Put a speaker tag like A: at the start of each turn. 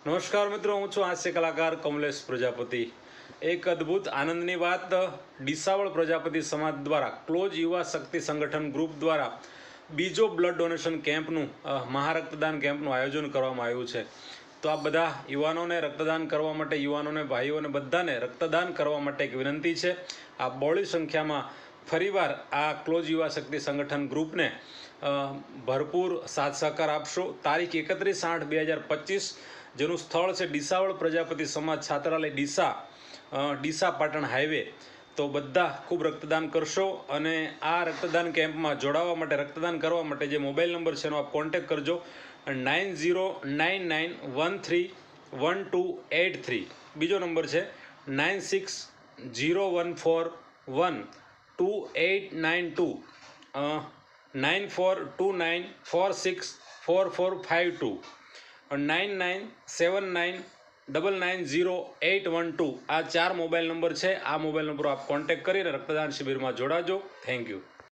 A: નમસ્કાર મિત્રો, હું છું હાસ્ય કલાકાર કમલેશ પ્રજાપતિ। એક અદ્ભુત આનંદની વાત, ડીસાવળ પ્રજાપતિ સમાજ દ્વારા ક્લોઝ યુવા શક્તિ સંગઠન ગ્રુપ દ્વારા બીજો બ્લડ ડોનેશન કેમ્પનું મહારક્તદાન કેમ્પનું આયોજન કરવામાં આવ્યું છે। તો આ બધા યુવાનોને રક્તદાન કરવા માટે, યુવાનોને, ભાઈઓને બધાને રક્તદાન કરવા માટે એક વિનંતી છે। આ બહોળી સંખ્યામાં ફરીવાર આ ક્લોઝ યુવા શક્તિ સંગઠન ગ્રુપને ભરપૂર સાથ સહકાર આપશો। તારીખ 31/8/2025 જેનું સ્થળ છે ડીસાવળ પ્રજાપતિ સમાજ છાત્રાલય ડીસા પાટણ હાઈવે। તો બધા ખૂબ રક્તદાન કરશો અને આ રક્તદાન કેમ્પમાં જોડાવા માટે, રક્તદાન કરવા માટે જે મોબાઈલ નંબર છે એનો આપ કોન્ટેક્ટ કરજો 9099131283। બીજો નંબર છે 9601412892 9429464452 9979990812। આ 4 મોબાઈલ નંબર છે। આ મોબાઈલ નંબર આપ કોન્ટેક્ટ કરીને રક્તદાન શિબિરમાં જોડાજો। Thank you.